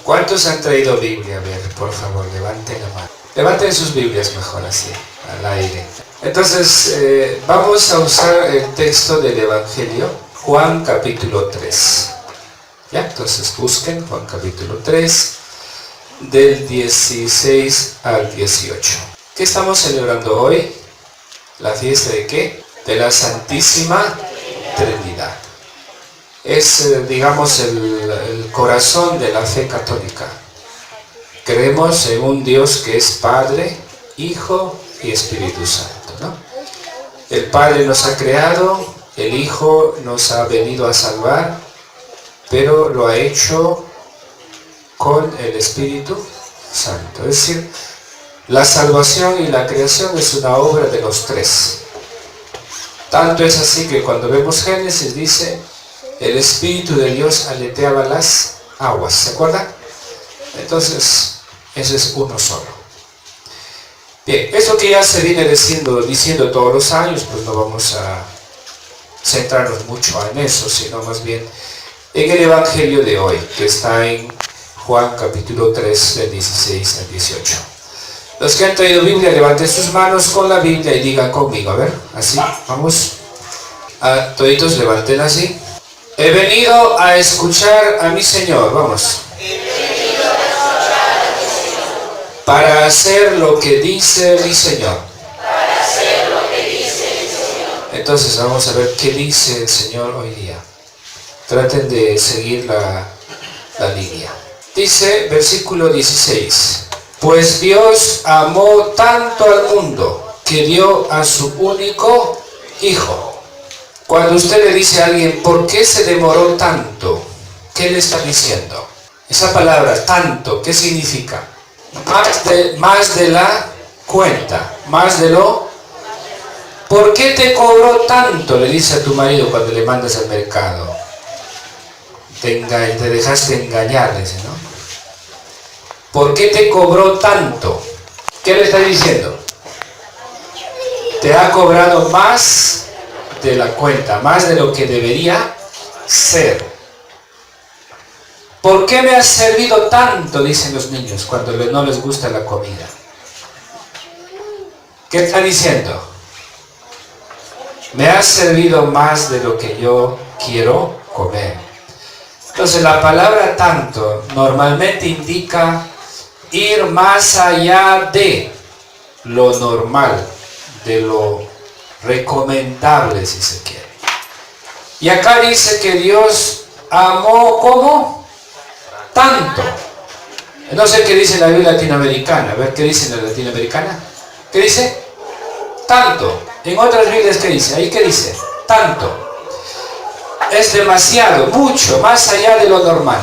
¿Cuántos han traído Biblia? A ver, por favor, levanten la mano. Levanten sus Biblias mejor así, al aire. Entonces, vamos a usar el texto del Evangelio, Juan capítulo 3. ¿Ya? Entonces busquen Juan capítulo 3, del 16 al 18. ¿Qué estamos celebrando hoy? ¿La fiesta de qué? De la Santísima Trinidad. Es, digamos, el corazón de la fe católica. Creemos en un Dios que es Padre, Hijo y Espíritu Santo, ¿no? El Padre nos ha creado, el Hijo nos ha venido a salvar, pero lo ha hecho con el Espíritu Santo. Es decir, la salvación y la creación es una obra de los tres. Tanto es así que cuando vemos Génesis dice, el Espíritu de Dios aleteaba las aguas, ¿se acuerdan? Entonces, ese es uno solo. Bien, eso que ya se viene diciendo todos los años, pues no vamos a centrarnos mucho en eso, sino más bien en el Evangelio de hoy, que está en Juan capítulo 3, del 16 al 18. Los que han traído Biblia, levanten sus manos con la Biblia y digan conmigo, a ver, así, vamos. Toditos levanten así. He venido a escuchar a mi Señor, vamos. Para hacer lo que dice mi Señor. Entonces vamos a ver qué dice el Señor hoy día. Traten de seguir la línea. Dice, versículo 16. Pues Dios amó tanto al mundo que dio a su único Hijo. Cuando usted le dice a alguien, ¿por qué se demoró tanto? ¿Qué le está diciendo? Esa palabra, tanto, ¿qué significa? Más de la cuenta, más de lo... ¿Por qué te cobró tanto? Le dice a tu marido cuando le mandas al mercado. Te dejaste engañar, dice, ¿no? ¿Por qué te cobró tanto? ¿Qué le está diciendo? Te ha cobrado más de la cuenta, más de lo que debería ser. ¿Por qué me has servido tanto? Dicen los niños cuando no les gusta la comida. ¿Qué está diciendo? Me has servido más de lo que yo quiero comer. Entonces la palabra tanto normalmente indica ir más allá de lo normal, de lo recomendable, si se quiere. Y acá dice que Dios amó ¿cómo? Tanto. No sé qué dice la Biblia latinoamericana. A ver qué dice la latinoamericana. ¿Qué dice? Tanto. En otras Biblias ¿qué dice? Ahí ¿qué dice? Tanto. Es demasiado, mucho, más allá de lo normal.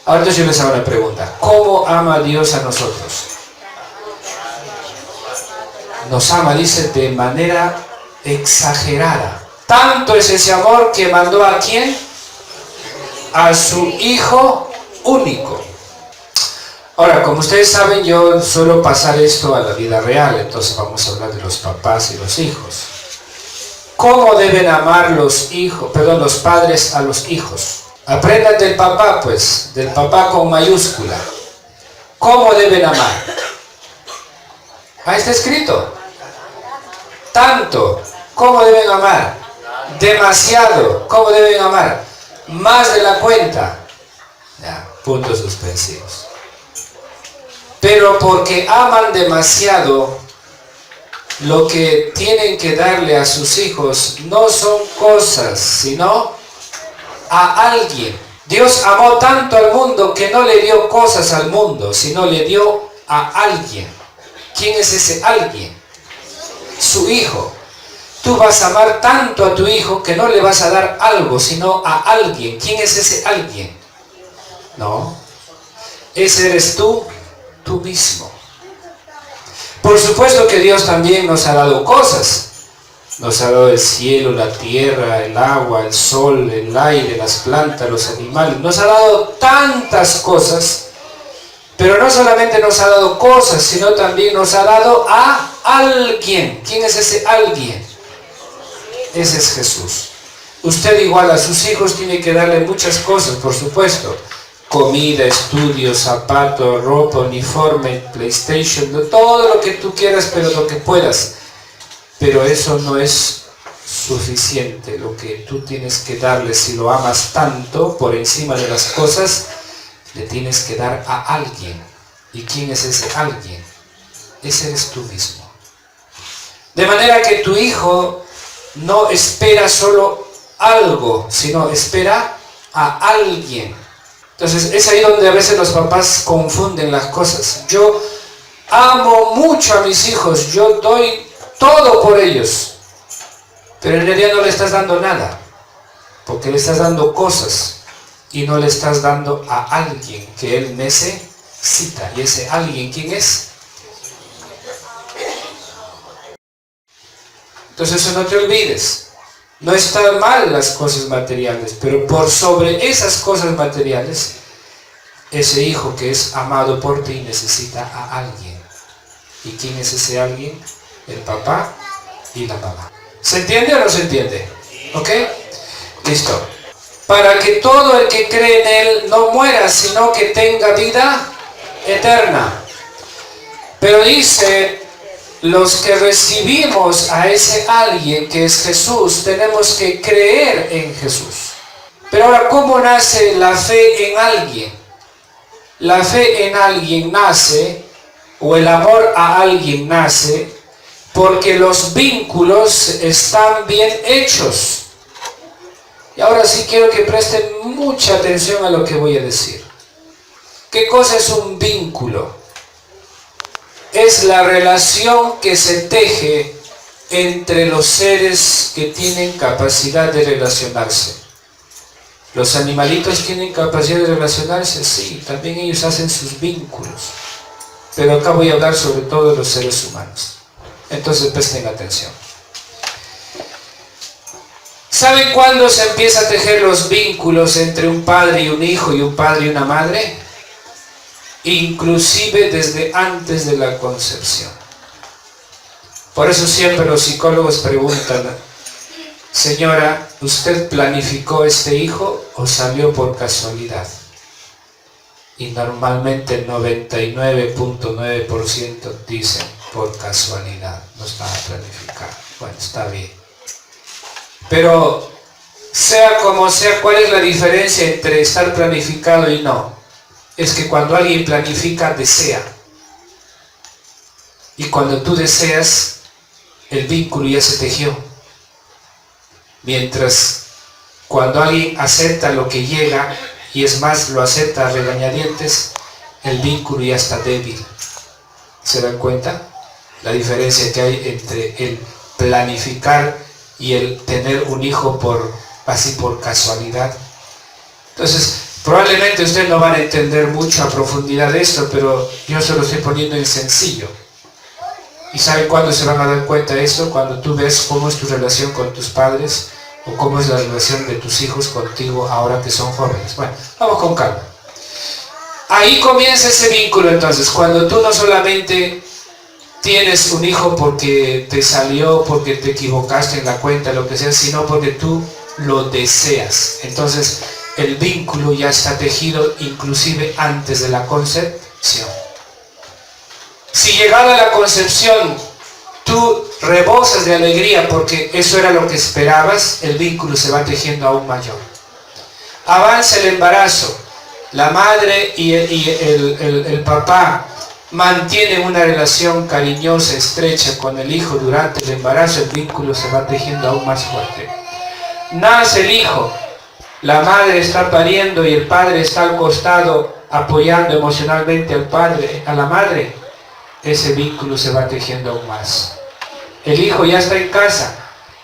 Ahora entonces yo les hago una pregunta. ¿Cómo ama Dios a nosotros? Nos ama, dice, de manera exagerada. Tanto es ese amor que mandó ¿a quién? A su Hijo único. Ahora, como ustedes saben, yo suelo pasar esto a la vida real, entonces vamos a hablar de los papás y los hijos. ¿Cómo deben amar los padres a los hijos? Aprendan del papá, pues, del papá con mayúscula. ¿Cómo deben amar? Ahí está escrito. Tanto. ¿Cómo deben amar? Demasiado. ¿Cómo deben amar? Más de la cuenta. Ya, puntos suspensivos. Pero porque aman demasiado, lo que tienen que darle a sus hijos no son cosas, sino a alguien. Dios amó tanto al mundo que no le dio cosas al mundo, sino le dio a alguien. ¿Quién es ese alguien? Su Hijo. Tú vas a amar tanto a tu hijo que no le vas a dar algo, sino a alguien. ¿Quién es ese alguien? No. Ese eres tú mismo. Por supuesto que Dios también nos ha dado cosas. Nos ha dado el cielo, la tierra, el agua, el sol, el aire, las plantas, los animales. Nos ha dado tantas cosas. Pero no solamente nos ha dado cosas, sino también nos ha dado a alguien. ¿Quién es ese alguien? Ese es Jesús. Usted igual a sus hijos tiene que darle muchas cosas, por supuesto. comida, estudios, zapatos, ropa, uniforme, PlayStation, todo lo que tú quieras, pero lo que puedas. Pero eso no es suficiente. Lo que tú tienes que darle, si lo amas tanto por encima de las cosas, le tienes que dar a alguien. ¿Y quién es ese alguien? Ese eres tú mismo. De manera que tu hijo no espera solo algo, sino espera a alguien. Entonces es ahí donde a veces los papás confunden las cosas. Yo amo mucho a mis hijos, yo doy todo por ellos, pero en realidad no le estás dando nada, porque le estás dando cosas y no le estás dando a alguien que él necesita. ¿Y ese alguien quién es? Entonces eso no te olvides. No están mal las cosas materiales, pero por sobre esas cosas materiales, ese hijo que es amado por ti necesita a alguien. ¿Y quién es ese alguien? El papá y la mamá. ¿Se entiende o no se entiende? ¿Ok? Listo. Para que todo el que cree en Él no muera, sino que tenga vida eterna. Pero dice, los que recibimos a ese alguien que es Jesús, tenemos que creer en Jesús. Pero ahora, ¿cómo nace la fe en alguien? La fe en alguien nace, o el amor a alguien nace, porque los vínculos están bien hechos. Y ahora sí quiero que presten mucha atención a lo que voy a decir. ¿Qué cosa es un vínculo? Es la relación que se teje entre los seres que tienen capacidad de relacionarse. ¿Los animalitos tienen capacidad de relacionarse? Sí, también ellos hacen sus vínculos. Pero acá voy a hablar sobre todo de los seres humanos. Entonces presten atención. ¿Saben cuándo se empieza a tejer los vínculos entre un padre y un hijo y un padre y una madre? Inclusive desde antes de la concepción. Por eso siempre los psicólogos preguntan, señora, ¿usted planificó este hijo o salió por casualidad? Y normalmente el 99.9% dicen por casualidad, no estaba planificado. Bueno, está bien. Pero sea como sea, ¿cuál es la diferencia entre estar planificado y no? Es que cuando alguien planifica, desea. Y cuando tú deseas, el vínculo ya se tejió. Mientras cuando alguien acepta lo que llega, y es más, lo acepta a regañadientes, el vínculo ya está débil. ¿Se dan cuenta? La diferencia que hay entre el planificar y el tener un hijo así por casualidad. Entonces, probablemente ustedes no van a entender mucho a profundidad esto, pero yo se lo estoy poniendo en sencillo. ¿Y saben cuándo se van a dar cuenta de esto? Cuando tú ves cómo es tu relación con tus padres, o cómo es la relación de tus hijos contigo ahora que son jóvenes. Bueno, vamos con calma. Ahí comienza ese vínculo entonces, cuando tú no solamente tienes un hijo porque te salió, porque te equivocaste en la cuenta, lo que sea, sino porque tú lo deseas. Entonces, el vínculo ya está tejido inclusive antes de la concepción. Si llegada la concepción tú rebosas de alegría porque eso era lo que esperabas, el vínculo se va tejiendo aún mayor. Avanza el embarazo, la madre y el papá mantienen una relación cariñosa, estrecha con el hijo durante el embarazo, el vínculo se va tejiendo aún más fuerte. Nace el hijo, la madre está pariendo y el padre está al costado apoyando emocionalmente al padre, a la madre, ese vínculo se va tejiendo aún más. El hijo ya está en casa,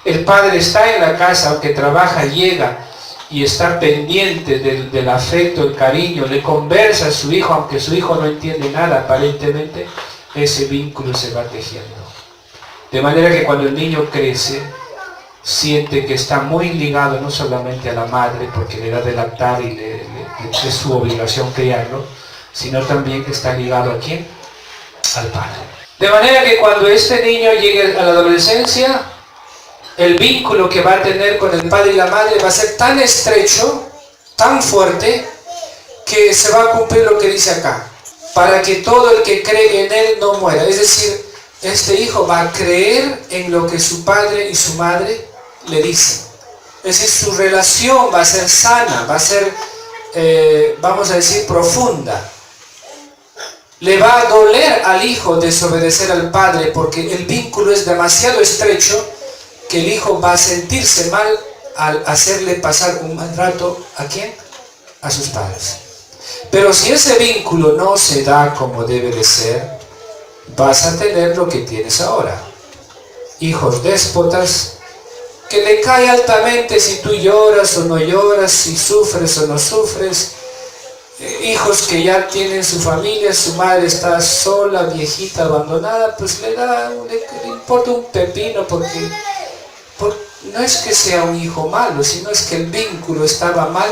el padre está en la casa, aunque trabaja, llega y está pendiente del afecto, el cariño, le conversa a su hijo, aunque su hijo no entiende nada aparentemente, ese vínculo se va tejiendo. De manera que cuando el niño crece, siente que está muy ligado no solamente a la madre, porque le da de lactar y es su obligación criarlo, sino también que está ligado ¿a quién? Al padre. De manera que cuando este niño llegue a la adolescencia, el vínculo que va a tener con el padre y la madre va a ser tan estrecho, tan fuerte, que se va a cumplir lo que dice acá, para que todo el que cree en él no muera. Es decir, este hijo va a creer en lo que su padre y su madre le dicen. Es decir, su relación va a ser sana, va a ser, vamos a decir, profunda. Le va a doler al hijo desobedecer al padre porque el vínculo es demasiado estrecho que el hijo va a sentirse mal al hacerle pasar un mal rato ¿a quién? A sus padres. Pero si ese vínculo no se da como debe de ser, vas a tener lo que tienes ahora. Hijos déspotas, que le cae altamente si tú lloras o no lloras, si sufres o no sufres. Hijos que ya tienen su familia, su madre está sola, viejita, abandonada, pues le importa un pepino porque no es que sea un hijo malo, sino es que el vínculo estaba mal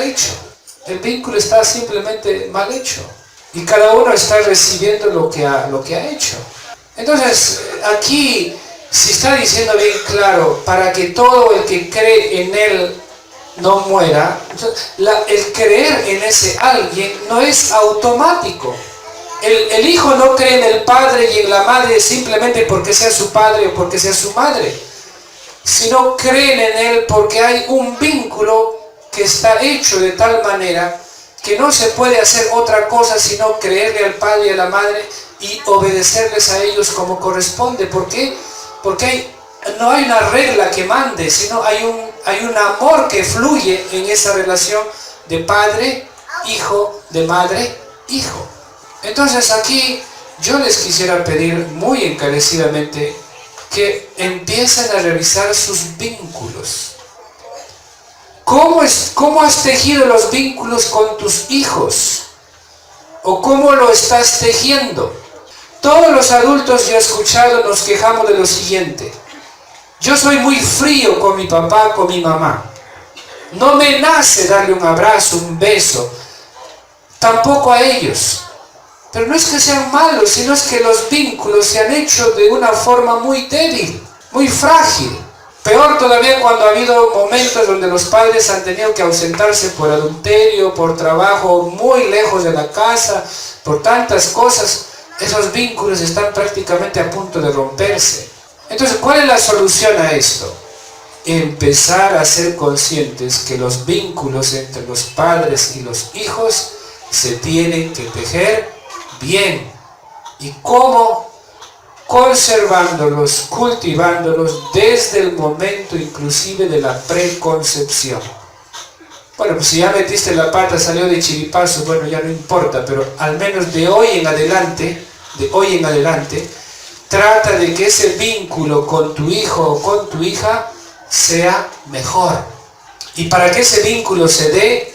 hecho. El vínculo está simplemente mal hecho. Y cada uno está recibiendo lo que ha hecho. Entonces, aquí se está diciendo bien claro, para que todo el que cree en él no muera. El creer en ese alguien no es automático. El hijo no cree en el padre y en la madre simplemente porque sea su padre o porque sea su madre, sino creen en él porque hay un vínculo que está hecho de tal manera que no se puede hacer otra cosa sino creerle al padre y a la madre y obedecerles a ellos como corresponde. ¿Por qué? Porque no hay una regla que mande, sino hay un amor que fluye en esa relación de padre, hijo, de madre, hijo. Entonces aquí yo les quisiera pedir muy encarecidamente que empiecen a revisar sus vínculos. ¿Cómo has tejido los vínculos con tus hijos? ¿O cómo lo estás tejiendo? Todos los adultos, yo he escuchado, nos quejamos de lo siguiente: yo soy muy frío con mi papá, con mi mamá. No me nace darle un abrazo, un beso. Tampoco a ellos. Pero no es que sean malos, sino es que los vínculos se han hecho de una forma muy débil, muy frágil. Peor todavía cuando ha habido momentos donde los padres han tenido que ausentarse por adulterio, por trabajo muy lejos de la casa, por tantas cosas. Esos vínculos están prácticamente a punto de romperse. Entonces, ¿cuál es la solución a esto? Empezar a ser conscientes que los vínculos entre los padres y los hijos se tienen que tejer bien. ¿Y cómo? Conservándolos, cultivándolos desde el momento inclusive de la preconcepción. Bueno, pues si ya metiste la pata, salió de chiripazo, bueno, ya no importa, pero al menos de hoy en adelante, trata de que ese vínculo con tu hijo o con tu hija sea mejor. Y para que ese vínculo se dé,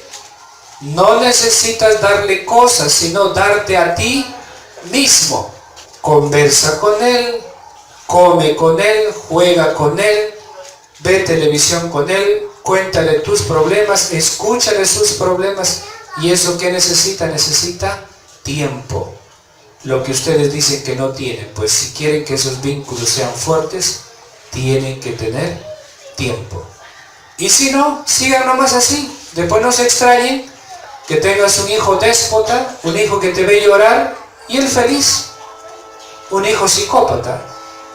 no necesitas darle cosas, sino darte a ti mismo. Conversa con él, come con él, juega con él, ve televisión con él, cuéntale tus problemas, escúchale sus problemas. ¿Y eso qué necesita? Necesita tiempo. Lo que ustedes dicen que no tienen, pues si quieren que esos vínculos sean fuertes, tienen que tener tiempo. Y si no, sigan nomás así. Después no se extrañen que tengas un hijo déspota, un hijo que te ve llorar y él feliz. Un hijo psicópata.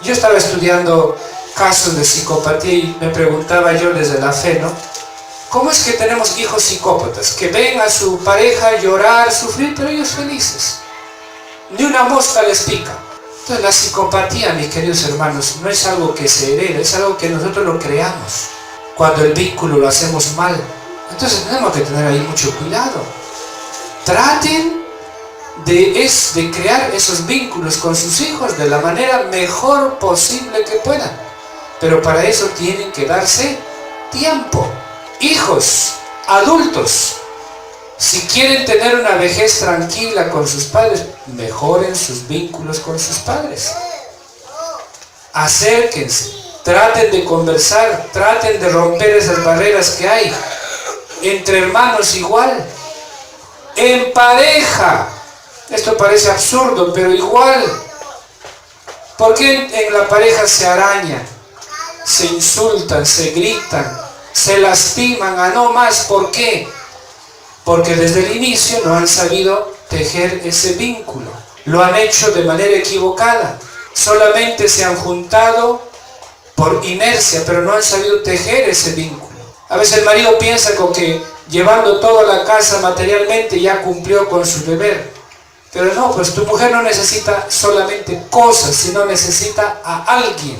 Yo estaba estudiando casos de psicopatía y me preguntaba yo desde la fe, ¿no? ¿Cómo es que tenemos hijos psicópatas que ven a su pareja llorar, sufrir, pero ellos felices? Ni una mosca les pica. Entonces la psicopatía, mis queridos hermanos, no es algo que se hereda, es algo que nosotros lo creamos cuando el vínculo lo hacemos mal. Entonces tenemos que tener ahí mucho cuidado. Traten de crear esos vínculos con sus hijos de la manera mejor posible que puedan. Pero para eso tienen que darse tiempo. Hijos, adultos, si quieren tener una vejez tranquila con sus padres, mejoren sus vínculos con sus padres. Acérquense, traten de conversar, traten de romper esas barreras que hay. Entre hermanos igual. En pareja. Esto parece absurdo, pero igual. ¿Por qué en la pareja se arañan, se insultan, se gritan, se lastiman a no más? ¿Por qué? porque desde el inicio no han sabido tejer ese vínculo. Lo han hecho de manera equivocada. Solamente se han juntado por inercia, pero no han sabido tejer ese vínculo. A veces el marido piensa con que llevando toda la casa materialmente ya cumplió con su deber. Pero no, pues tu mujer no necesita solamente cosas, sino necesita a alguien.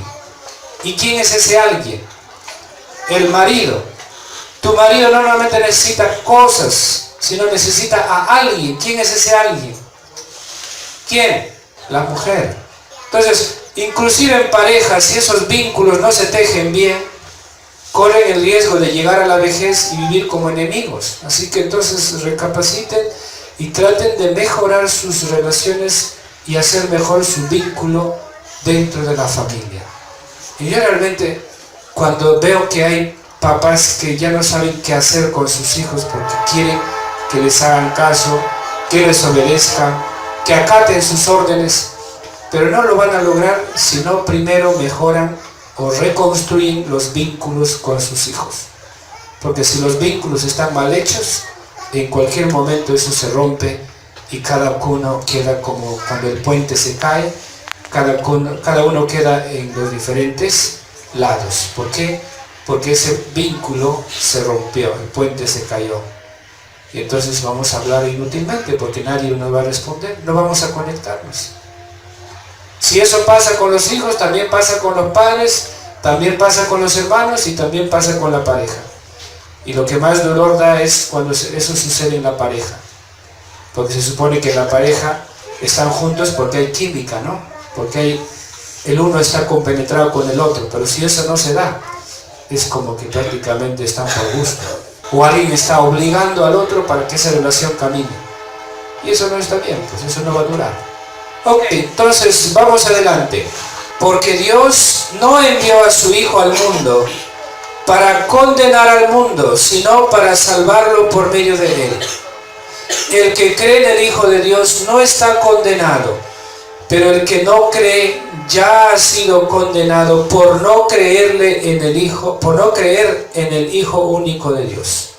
¿Y quién es ese alguien? El marido. Tu marido no normalmente necesita cosas, sino necesita a alguien. ¿Quién es ese alguien? ¿Quién? La mujer. Entonces, inclusive en pareja, si esos vínculos no se tejen bien, corren el riesgo de llegar a la vejez y vivir como enemigos. Así que entonces recapaciten y traten de mejorar sus relaciones y hacer mejor su vínculo dentro de la familia. Y yo realmente, cuando veo que hay papás que ya no saben qué hacer con sus hijos porque quieren que les hagan caso, que les obedezcan, que acaten sus órdenes, pero no lo van a lograr si no primero mejoran o reconstruyen los vínculos con sus hijos. Porque si los vínculos están mal hechos, en cualquier momento eso se rompe y cada uno queda como cuando el puente se cae, cada uno queda en los diferentes lados. ¿Por qué? Porque ese vínculo se rompió, el puente se cayó. Y entonces vamos a hablar inútilmente porque nadie nos va a responder, no vamos a conectarnos. Si eso pasa con los hijos, también pasa con los padres, también pasa con los hermanos y también pasa con la pareja. Y lo que más dolor da es cuando eso sucede en la pareja. Porque se supone que en la pareja están juntos porque hay química, ¿no? Porque el uno está compenetrado con el otro. Pero si eso no se da, es como que prácticamente están por gusto. O alguien está obligando al otro para que esa relación camine. Y eso no está bien, pues eso no va a durar. Ok, entonces vamos adelante. Porque Dios no envió a su Hijo al mundo para condenar al mundo, sino para salvarlo por medio de él. El que cree en el Hijo de Dios no está condenado, pero el que no cree ya ha sido condenado por no creerle en el Hijo, por no creer en el Hijo único de Dios.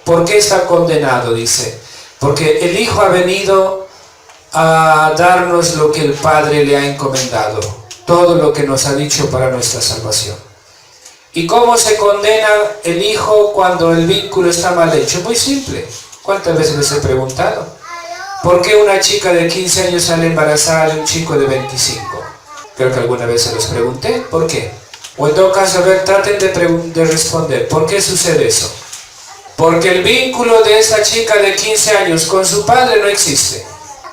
¿Por qué está condenado? Dice, porque el Hijo ha venido a darnos lo que el Padre le ha encomendado, todo lo que nos ha dicho para nuestra salvación. ¿Y cómo se condena el hijo cuando el vínculo está mal hecho? Muy simple. ¿Cuántas veces les he preguntado? ¿Por qué una chica de 15 años sale embarazada de un chico de 25? Creo que alguna vez se los pregunté. ¿Por qué? O en todo caso, a ver, traten de responder. ¿Por qué sucede eso? Porque el vínculo de esa chica de 15 años con su padre no existe.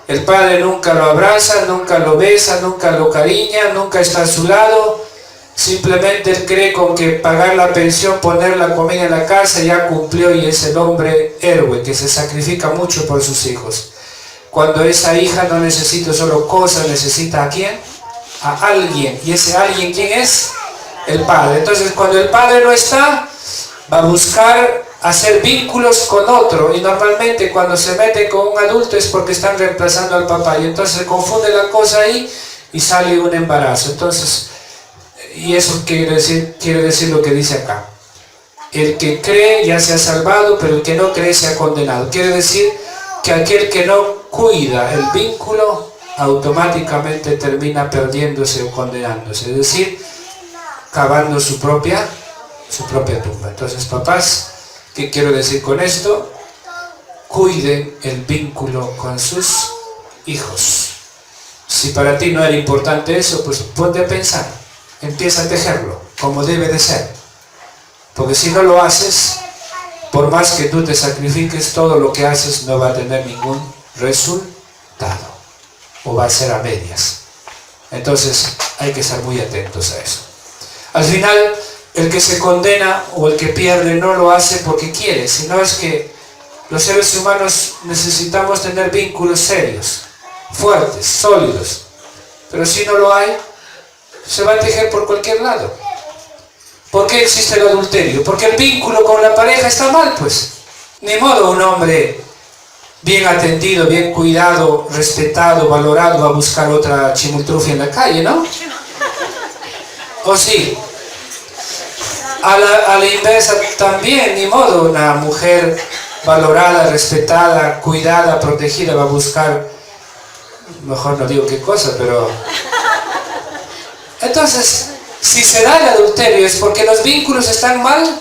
El padre nunca lo abraza, nunca lo besa, nunca lo cariña, nunca está a su lado. Simplemente él cree con que pagar la pensión, poner la comida en la casa, ya cumplió y es el hombre héroe que se sacrifica mucho por sus hijos. Cuando esa hija no necesita solo cosas, necesita ¿a quién? A alguien. ¿Y ese alguien quién es? El padre. Entonces cuando el padre no está, va a buscar hacer vínculos con otro, y normalmente cuando se mete con un adulto es porque están reemplazando al papá, y entonces se confunde la cosa ahí y sale un embarazo. Entonces, y eso quiere decir lo que dice acá: el que cree ya se ha salvado, pero el que no cree se ha condenado. Quiere decir que aquel que no cuida el vínculo automáticamente termina perdiéndose o condenándose, es decir, cavando su propia tumba. Entonces, papás, ¿qué quiero decir con esto? Cuiden el vínculo con sus hijos. Si para ti no era importante eso, pues ponte a pensar, empieza a tejerlo como debe de ser. Porque si no lo haces, por más que tú te sacrifiques, todo lo que haces no va a tener ningún resultado, o va a ser a medias. Entonces hay que estar muy atentos a eso. Al final, el que se condena o el que pierde no lo hace porque quiere, sino es que los seres humanos necesitamos tener vínculos serios, fuertes, sólidos. Pero si no lo hay, se va a tejer por cualquier lado. ¿Por qué existe el adulterio? Porque el vínculo con la pareja está mal, pues. Ni modo un hombre bien atendido, bien cuidado, respetado, valorado, va a buscar otra chimultrufia en la calle, ¿no? ¿O sí? A la inversa también, ni modo, una mujer valorada, respetada, cuidada, protegida, va a buscar, mejor no digo qué cosa, pero... Entonces, si se da el adulterio es porque los vínculos están mal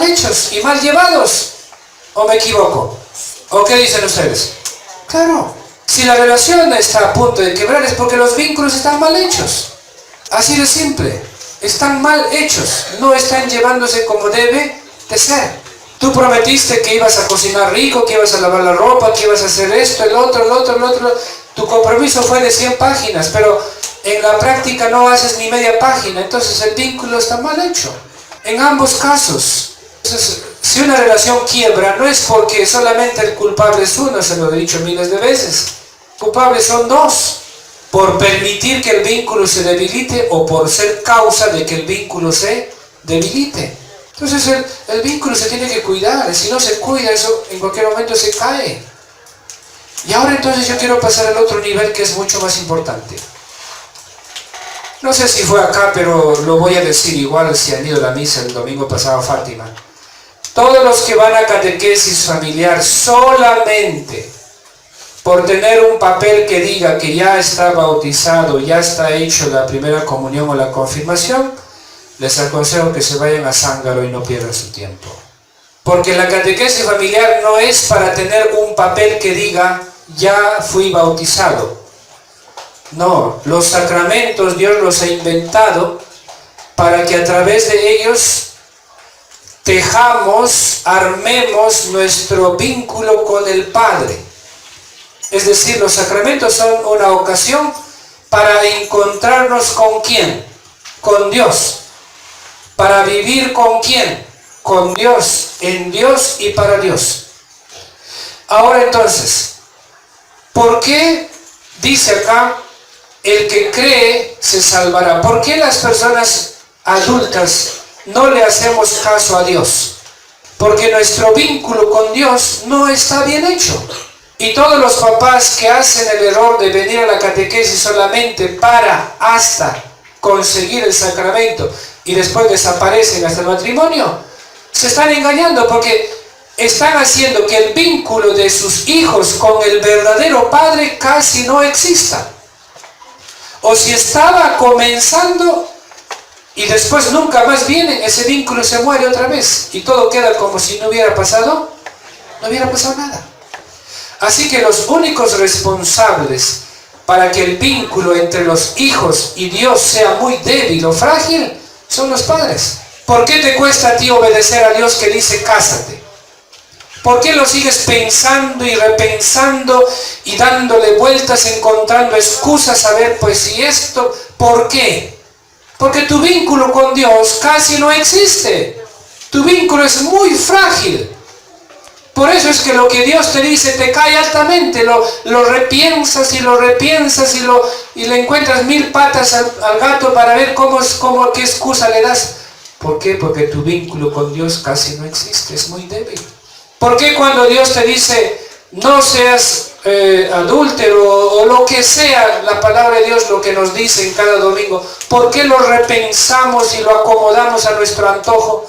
hechos y mal llevados. ¿O me equivoco? ¿O qué dicen ustedes? Claro, si la relación está a punto de quebrar es porque los vínculos están mal hechos. Así de simple. Están mal hechos. No están llevándose como debe de ser. Tú prometiste que ibas a cocinar rico, que ibas a lavar la ropa, que ibas a hacer esto, el otro. Tu compromiso fue de 100 páginas, pero en la práctica no haces ni media página. Entonces el vínculo está mal hecho. En ambos casos. Entonces, si una relación quiebra, no es porque solamente el culpable es uno, se lo he dicho miles de veces. Culpables son dos. Por permitir que el vínculo se debilite o por ser causa de que el vínculo se debilite. Entonces el vínculo se tiene que cuidar. Si no se cuida, eso en cualquier momento se cae. Y ahora entonces yo quiero pasar al otro nivel que es mucho más importante. No sé si fue acá, pero lo voy a decir igual si han ido a la misa el domingo pasado a Fátima. Todos los que van a catequesis familiar solamente por tener un papel que diga que ya está bautizado, ya está hecho la primera comunión o la confirmación, les aconsejo que se vayan a Zángaro y no pierdan su tiempo. Porque la catequesis familiar no es para tener un papel que diga ya fui bautizado. No, los sacramentos Dios los ha inventado para que a través de ellos tejamos, armemos nuestro vínculo con el Padre. Es decir, los sacramentos son una ocasión para encontrarnos con ¿quién? Con Dios. Para vivir con ¿quién? Con Dios, en Dios y para Dios. Ahora entonces, ¿por qué dice acá, el que cree se salvará? ¿Por qué las personas adultas no le hacemos caso a Dios? Porque nuestro vínculo con Dios no está bien hecho. Y todos los papás que hacen el error de venir a la catequesis solamente para hasta conseguir el sacramento y después desaparecen hasta el matrimonio, se están engañando porque están haciendo que el vínculo de sus hijos con el verdadero Padre casi no exista. O si estaba comenzando y después nunca más viene, ese vínculo se muere otra vez y todo queda como si no hubiera pasado nada. Así que los únicos responsables para que el vínculo entre los hijos y Dios sea muy débil o frágil son los padres. ¿Por qué te cuesta a ti obedecer a Dios que dice cásate? ¿Por qué lo sigues pensando y repensando y dándole vueltas, encontrando excusas a ver pues si esto? ¿Por qué? Porque tu vínculo con Dios casi no existe. Tu vínculo es muy frágil. Por eso es que lo que Dios te dice te cae altamente, lo repiensas y y le encuentras 1000 patas al gato para ver qué excusa le das. ¿Por qué? Porque tu vínculo con Dios casi no existe, es muy débil. ¿Por qué cuando Dios te dice no seas adúltero o lo que sea, la palabra de Dios lo que nos dice en cada domingo, por qué lo repensamos y lo acomodamos a nuestro antojo?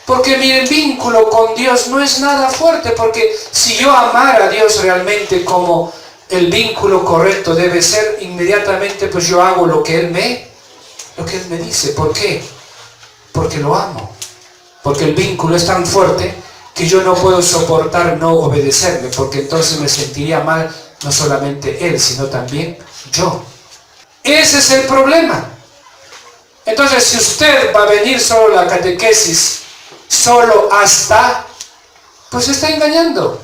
Porque mi vínculo con Dios no es nada fuerte, porque si yo amara a Dios realmente como el vínculo correcto debe ser, inmediatamente pues yo hago lo que Él me dice. ¿Por qué? Porque lo amo. Porque el vínculo es tan fuerte que yo no puedo soportar no obedecerle, porque entonces me sentiría mal no solamente Él, sino también yo. Ese es el problema. Entonces, si usted va a venir solo a la catequesis, solo hasta, pues se está engañando.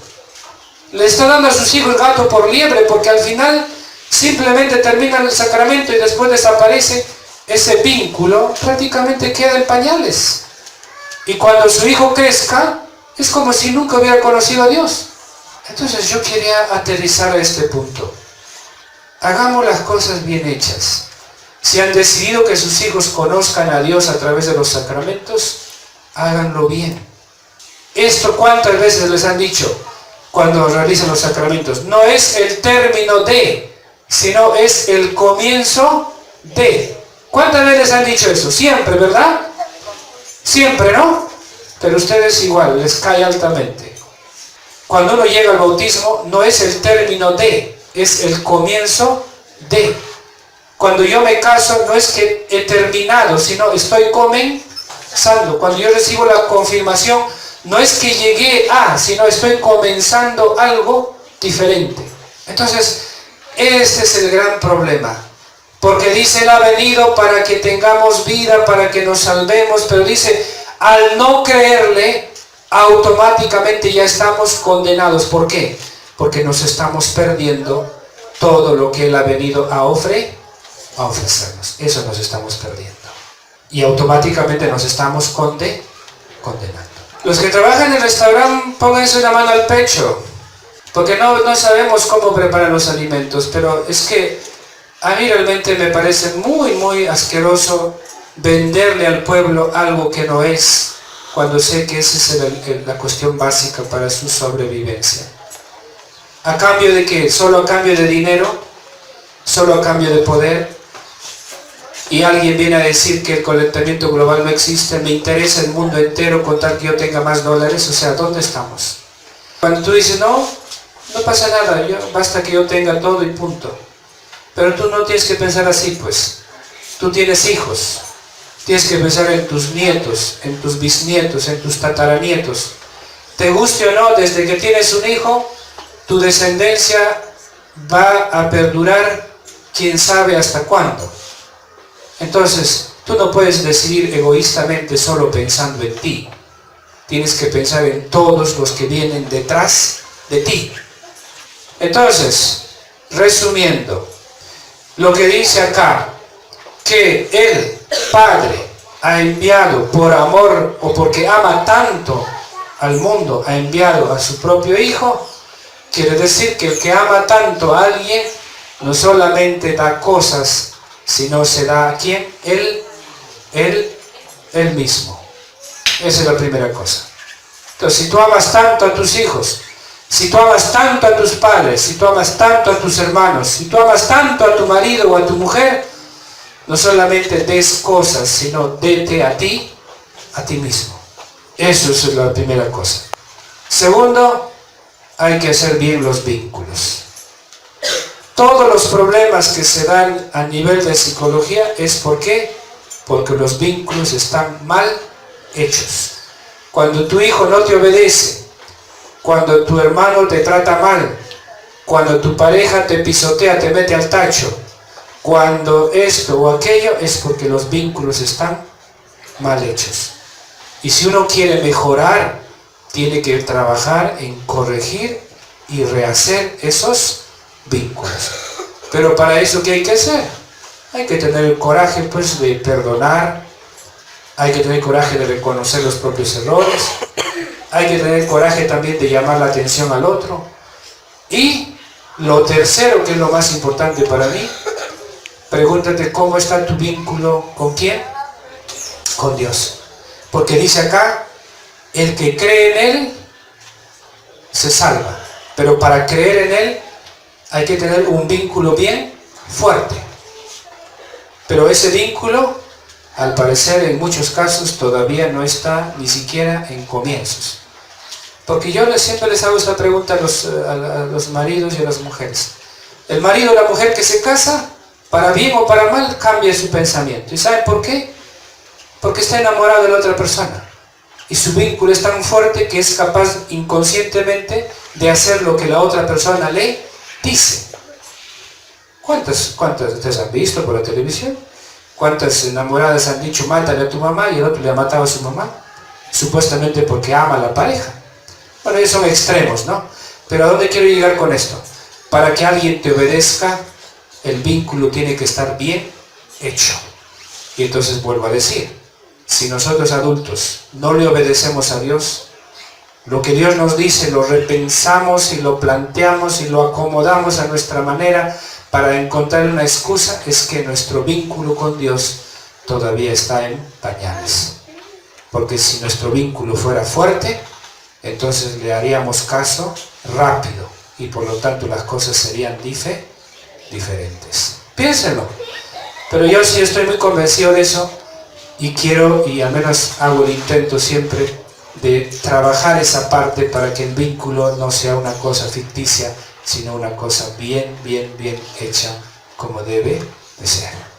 Le está dando a sus hijos gato por liebre, porque al final simplemente terminan el sacramento y después desaparece ese vínculo, prácticamente queda en pañales. Y cuando su hijo crezca, es como si nunca hubiera conocido a Dios. Entonces yo quería aterrizar a este punto. Hagamos las cosas bien hechas. Si han decidido que sus hijos conozcan a Dios a través de los sacramentos, háganlo bien. Esto, ¿cuántas veces les han dicho cuando realizan los sacramentos? No es el término de, sino es el comienzo de. ¿Cuántas veces les han dicho eso? Siempre, ¿verdad? Siempre, ¿no? Pero ustedes igual, les cae altamente. Cuando uno llega al bautismo, no es el término de, es el comienzo de. Cuando yo me caso, no es que he terminado, sino estoy comenzando. Cuando yo recibo la confirmación, no es que llegué a, sino estoy comenzando algo diferente. Entonces, este es el gran problema. Porque dice, Él ha venido para que tengamos vida, para que nos salvemos, pero dice, al no creerle, automáticamente ya estamos condenados. ¿Por qué? Porque nos estamos perdiendo todo lo que Él ha venido a ofrecernos. Eso nos estamos perdiendo. Y automáticamente nos estamos condenando. Los que trabajan en el restaurante, pónganse una mano al pecho. Porque no sabemos cómo preparar los alimentos, pero es que a mí realmente me parece muy asqueroso venderle al pueblo algo que no es, cuando sé que esa es la cuestión básica para su sobrevivencia. ¿A cambio de qué? ¿Solo a cambio de dinero? ¿Solo a cambio de poder? Y alguien viene a decir que el calentamiento global no existe, me interesa el mundo entero con tal que yo tenga más dólares. O sea, ¿dónde estamos? Cuando tú dices, no pasa nada, basta que yo tenga todo y punto. Pero tú no tienes que pensar así, pues. Tú tienes hijos. Tienes que pensar en tus nietos, en tus bisnietos, en tus tataranietos. Te guste o no, desde que tienes un hijo, tu descendencia va a perdurar quién sabe hasta cuándo. Entonces, tú no puedes decidir egoístamente solo pensando en ti. Tienes que pensar en todos los que vienen detrás de ti. Entonces, resumiendo, lo que dice acá, que el Padre ha enviado por amor o porque ama tanto al mundo, ha enviado a su propio Hijo, quiere decir que el que ama tanto a alguien no solamente da cosas, sino se da a ¿quién? Él mismo. Esa es la primera cosa. Entonces, si tú amas tanto a tus hijos, si tú amas tanto a tus padres, si tú amas tanto a tus hermanos, si tú amas tanto a tu marido o a tu mujer, no solamente des cosas, sino dete a ti mismo. Eso es la primera cosa. Segundo, hay que hacer bien los vínculos. Todos los problemas que se dan a nivel de psicología es ¿por qué? Porque los vínculos están mal hechos. Cuando tu hijo no te obedece, cuando tu hermano te trata mal, cuando tu pareja te pisotea, te mete al tacho, cuando esto o aquello, es porque los vínculos están mal hechos. Y si uno quiere mejorar, tiene que trabajar en corregir y rehacer esos vínculos. Pero para eso, ¿qué hay que hacer? Hay que tener el coraje, pues, de perdonar. Hay que tener coraje de reconocer los propios errores. Hay que tener coraje también de llamar la atención al otro. Y lo tercero, que es lo más importante para mí, pregúntate cómo está tu vínculo. ¿Con quién? Con Dios. Porque dice acá, el que cree en Él se salva. Pero para creer en Él hay que tener un vínculo bien fuerte. Pero ese vínculo, al parecer, en muchos casos todavía no está ni siquiera en comienzos. Porque yo siempre les hago esta pregunta a los maridos y a las mujeres. El marido o la mujer que se casa, para bien o para mal, cambia su pensamiento. ¿Y saben por qué? Porque está enamorado de la otra persona. Y su vínculo es tan fuerte que es capaz inconscientemente de hacer lo que la otra persona le dice. ¿Cuántas ustedes han visto por la televisión? ¿Cuántas enamoradas han dicho mátale a tu mamá y el otro le ha matado a su mamá? Supuestamente porque ama a la pareja. Bueno, ellos son extremos, ¿no? Pero ¿a dónde quiero llegar con esto? Para que alguien te obedezca, el vínculo tiene que estar bien hecho. Y entonces vuelvo a decir, si nosotros adultos no le obedecemos a Dios, lo que Dios nos dice lo repensamos y lo planteamos y lo acomodamos a nuestra manera para encontrar una excusa, es que nuestro vínculo con Dios todavía está en pañales. Porque si nuestro vínculo fuera fuerte, entonces le haríamos caso rápido y por lo tanto las cosas serían diferentes. Piénsenlo. Pero yo sí estoy muy convencido de eso y quiero, y al menos hago el intento siempre de trabajar esa parte para que el vínculo no sea una cosa ficticia, sino una cosa bien hecha como debe de ser.